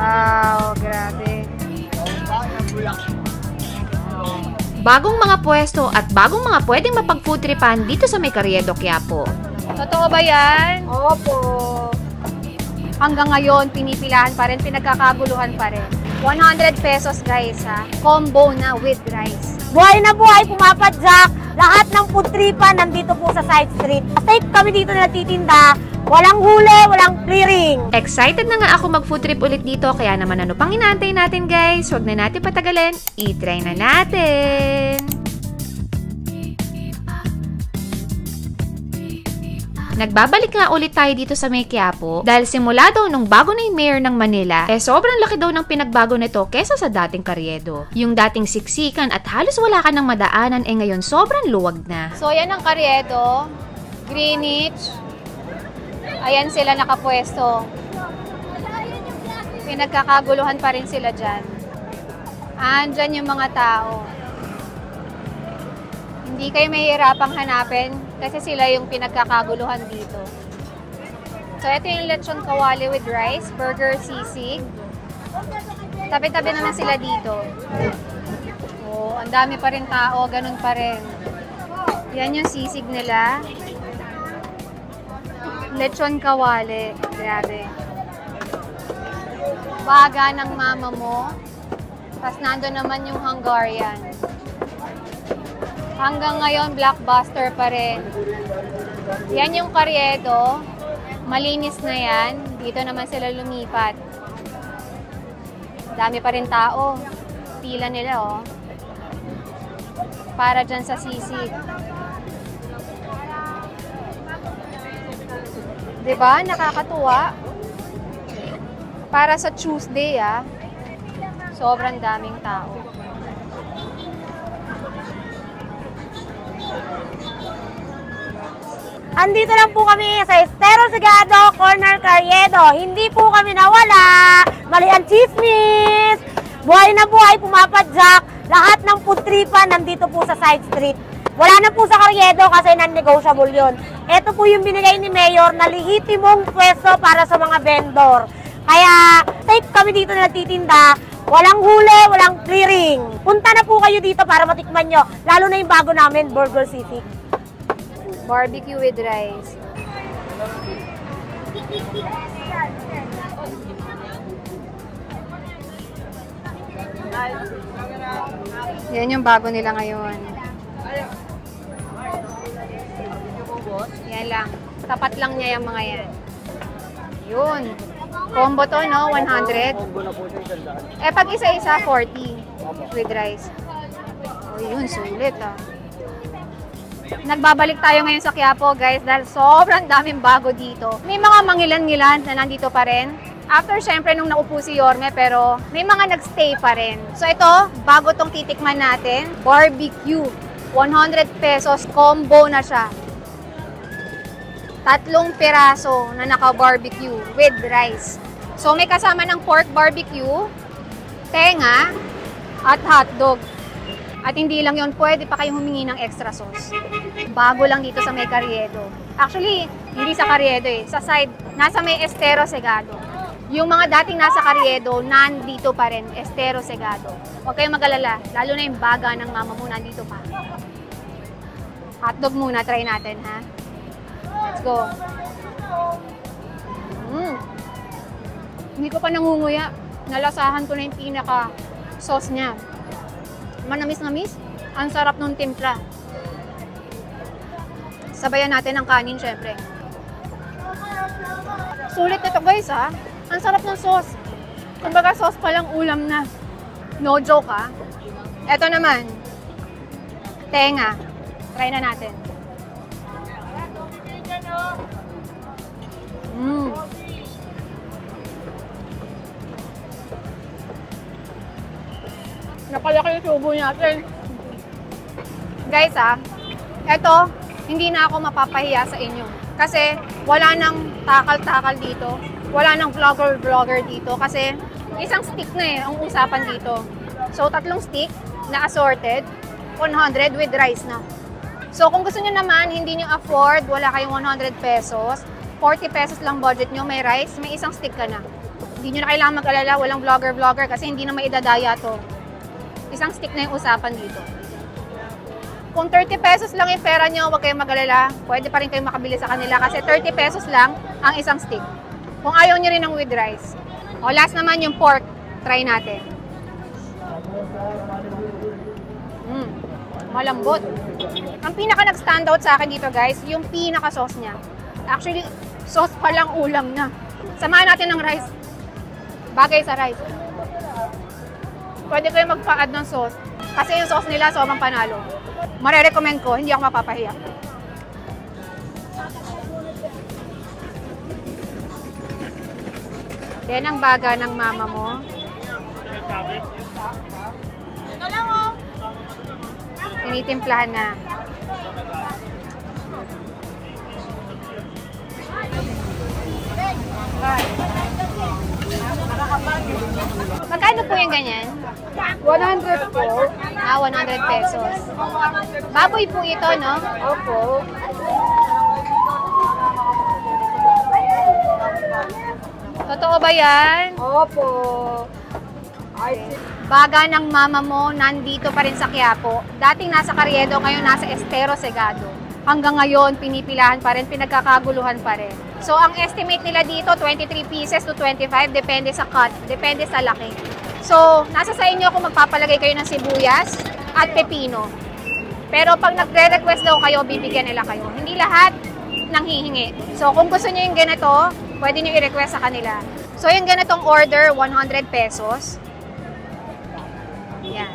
Wow, grabe. Bagong mga pwesto at bagong mga pwedeng mapag-food tripan dito sa may Carriedo, Quiapo. Totoo ba yan? Opo. Hanggang ngayon, pinipilahan pa rin, pinagkakaguluhan pa rin. 100 pesos guys ha. Combo na with rice. Buhay na buhay, pumapadyak. Lahat ng food tripan nandito po sa side street. Safe kami dito na nagtitinda. Walang huli, walang clearing. Excited na nga ako mag-food trip ulit dito, kaya naman ano pang inaantay natin guys? Huwag na natin patagalin, i-try na natin! Nagbabalik nga ulit tayo dito sa may Quiapo dahil simula daw nung bago na yung mayor ng Manila, sobrang laki daw ng pinagbago nito kesa sa dating Carriedo. Yung dating siksikan at halos wala ka ng madaanan ngayon sobrang luwag na. So yan ang Carriedo, Greenwich. Ayan sila nakapwesto. Pinagkakaguluhan pa rin sila dyan. Andyan yung mga tao. Hindi kayo mahihirapang hanapin kasi sila yung pinagkakaguluhan dito. So ito yung lechon kawali with rice, burger, sisig. Tabi-tabi naman sila dito. Oh, ang dami pa rin tao, ganun pa rin. Yan yung sisig nila. Lechon kawali. Grabe. Baga ng mama mo. Tapos nandun naman yung Hungarian. Hanggang ngayon, blockbuster pa rin. Yan yung Carriedo. Malinis na yan. Dito naman sila lumipat. Dami pa rin tao. Pila nila, oh. Para dyan sa sisig. Diba? Nakakatuwa. Para sa Tuesday, sobrang daming tao. Andito lang po kami sa Estero Sagado, Corner Carriedo. Hindi po kami nawala. Mali ang chismis. Buhay na buhay, pumapadyak. Lahat ng food tripan nandito po sa side street. Wala na po sa Carriedo kasi non-negotiable yun. Ito po yung binigay ni Mayor na lehitimong pwesto para sa mga vendor. Kaya safe kami dito na nagtitinda. Walang huli, walang clearing. Punta na po kayo dito para matikman nyo. Lalo na yung bago namin, Burger City. Barbecue with rice. Yan yung bago nila ngayon. Yan lang. Tapat lang niya yung mga yan. Yun. Combo to, no? 100. Pag isa-isa, 40 with rice. Oh, yun. Sulit, Nagbabalik tayo ngayon sa Quiapo, guys, dahil sobrang daming bago dito. May mga mangilan-ngilan na nandito pa rin. After, syempre, nung naupo si Yorme, pero may mga nagstay pa rin. So, ito, bago tong titikman natin, barbecue. 100 pesos, combo na siya. 3 piraso na naka-barbecue with rice. So, may kasama ng pork barbecue, tenga, at hotdog. At hindi lang yon, pwede pa kayong humingi ng extra sauce. Bago lang dito sa may Carriedo. Actually, hindi sa Carriedo Sa side, nasa may Estero Sagado. Yung mga dating nasa Carriedo, nandito pa rin, Estero Sagado. Huwag kayong mag-alala, lalo na yung baga ng mama mo, nandito pa. Hotdog muna, try natin, ha? Let's go. Hindi ko pa nangunguya. Nalasahan ko na yung pinaka-sauce niya. Manamis-namis. Ang sarap nung timpla. Sabayan natin ang kanin, syempre. Sulit nito, guys, Ang sarap ng sauce. Kumbaga, sauce pa lang ulam na. No joke, Ito naman. Tenga. Try na natin. Napalaki yung tubo natin. Guys, eto, hindi na ako mapapahiya sa inyo. Kasi wala nang takal-takal dito. Wala nang vlogger dito. Kasi isang stick na ang usapan dito. So, 3 stick na assorted. 100 with rice na. So, kung gusto nyo naman, hindi nyo afford, wala kayong 100 pesos. 40 pesos lang budget nyo, may rice, may isang stick ka na. Hindi nyo na kailangan mag-alala, walang vlogger kasi hindi na maidadaya to. Isang stick na yung usapan dito. Kung 30 pesos lang yung pera nyo, huwag kayong mag-alala. Pwede pa rin kayong makabili sa kanila kasi 30 pesos lang ang isang stick. Kung ayaw nyo rin ng with rice. O last naman yung pork. Try natin. Malambot. Ang pinaka nag-standout sa akin dito guys, yung pinaka-sauce niya. Actually, sauce pa lang ulam na. Samahan natin ng rice. Bagay sa rice. Pwede kayo magpa-add ng sauce. Kasi yung sauce nila sobrang panalo. Mare-recommend ko, hindi ako mapapahiya. Yan ang baga ng mama mo. Ito lang oh. Tinitimplahan na. Magkano po yung ganyan? 100 po. 100 pesos. Baboy po ito, no? Opo. Totoo ba yan? Opo. Baga ng mama mo, nandito pa rin sa Quiapo. Dating nasa Carriedo, ngayon nasa Estero Segado. Hanggang ngayon, pinipilahan pa rin, pinagkakaguluhan pa rin. So, ang estimate nila dito, 23 pieces to 25, depende sa cut, depende sa laki. So, nasa sa inyo kung magpapalagay kayo ng sibuyas at pepino. Pero pag nagre-request daw kayo, bibigyan nila kayo. Hindi lahat nang hihingi. So, kung gusto nyo yung ganito, pwede nyo i-request sa kanila. So, yung ganitong order, 100 pesos. Yan.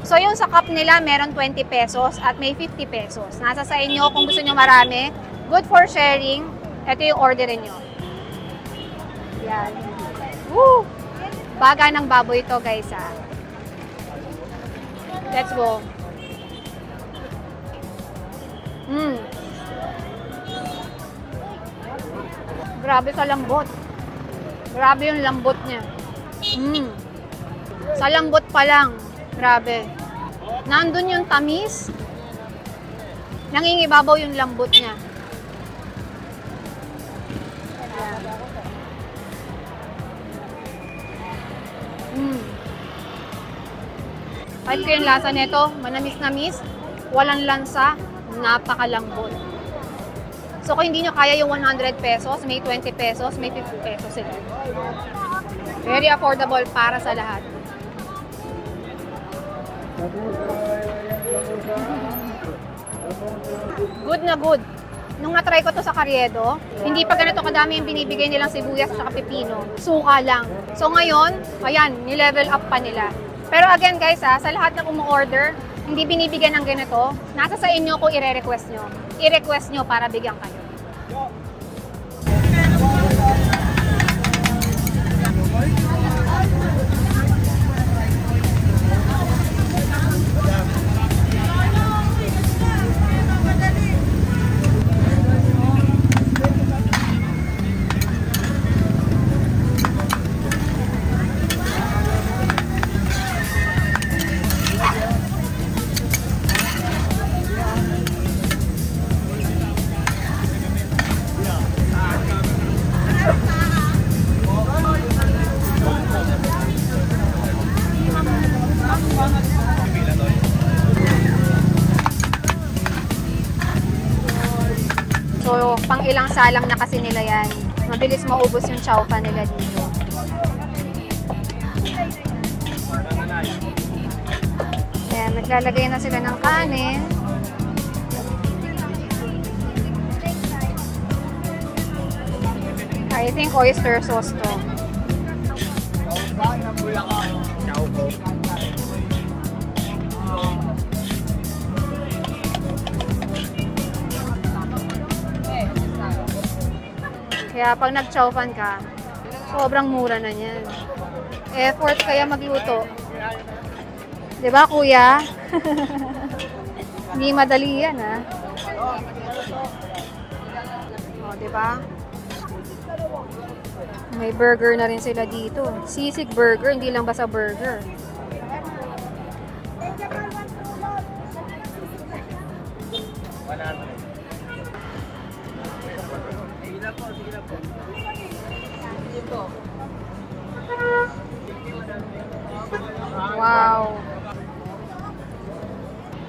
So, yung sa cup nila, meron 20 pesos at may 50 pesos. Nasa sa inyo kung gusto nyo marami. Good for sharing. Ito yung orderin nyo. Yan. Woo! Baga ng baboy ito, guys, ha. Let's go. Grabe sa lambot. Grabe yung lambot niya. Sa lambot pa lang. Grabe. Nandun yung tamis. Nangingibabaw yung lambot niya. Kahit ko yung lasa nito, manamis-namis, walang lansa, napakalambot. So kung hindi nyo kaya yung 100 pesos, may 20 pesos, may 50 pesos sila. Very affordable para sa lahat. Good na good. Nung na-try ko to sa Carriedo, hindi pa ganito kadami yung binibigay nilang sibuyas at pepino. Suka lang. So ngayon, ayan, ni-level up pa nila. Pero again guys, sa lahat ng umu-order, hindi binibigyan ng ganito, nasa sa inyo kung i-request nyo. I-request nyo para bigyan kayo. So, pang ilang salang na kasi nila yan. Mabilis maubos yung chowpan nila dito. Ayan, naglalagay na sila ng kanin. I think oyster sauce to. Kaya pag nag-chowpan ka, sobrang mura na niyan. Effort kaya magluto. Diba, kuya? Hindi madali yan, ha? O, diba? May burger na rin sila dito. Sisig burger, hindi lang basta burger.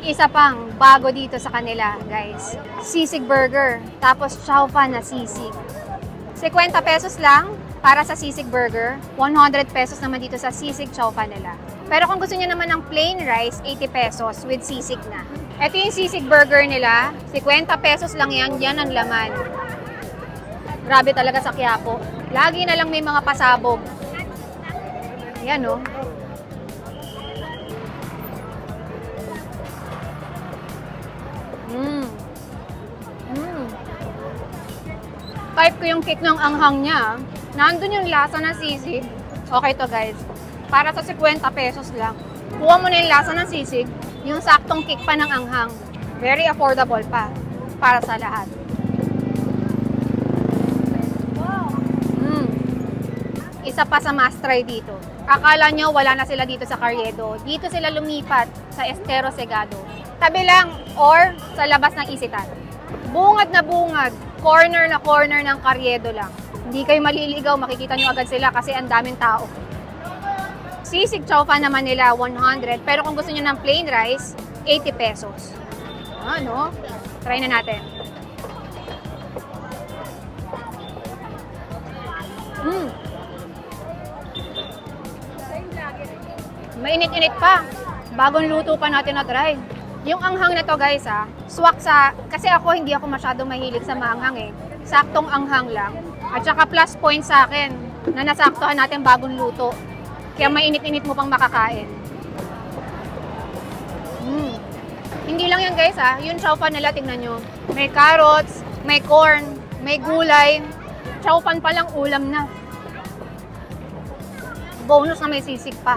Isa pang bago dito sa kanila, guys. Sisig burger, tapos chow fan na sisig. 50 pesos lang para sa sisig burger, 100 pesos naman dito sa sisig chow fan nila. Pero kung gusto niyo naman ng plain rice, 80 pesos with sisig na. Ito yung sisig burger nila, 50 pesos lang yan, yan ang laman. Grabe talaga sa Quiapo. Lagi na lang may mga pasabog. Yan oh. Type ko yung cake ng anghang niya. Nandun yung lasa ng sisig. Okay to guys. Para sa 50 pesos lang. Kuha mo na yung lasa ng sisig, yung saktong cake pa ng anghang. Very affordable pa. Para sa lahat. Isa pa sa must try dito. Akala nyo wala na sila dito sa Carriedo. Dito sila lumipat sa Estero Segado. Tabi lang or sa labas ng Isitan. Bungad na bungad. Corner na corner ng Carriedo lang. Hindi kayo maliligaw, makikita nyo agad sila kasi ang daming tao. Sisig chow fan naman nila, 100. Pero kung gusto nyo ng plain rice, 80 pesos. Ano? Try na natin. Mainit-init pa. Bagong luto pa natin na try. Yung anghang na to guys swak sa, kasi ako hindi ako masyadong mahilig sa maanghang Saktong anghang lang. At saka plus point sa akin na nasaktuhan natin bagong luto. Kaya mainit-init mo pang makakain. Hindi lang yan guys yung chow fan nila, tingnan nyo. May carrots, may corn, may gulay. Chow fan pa lang ulam na. Bonus na may sisig pa.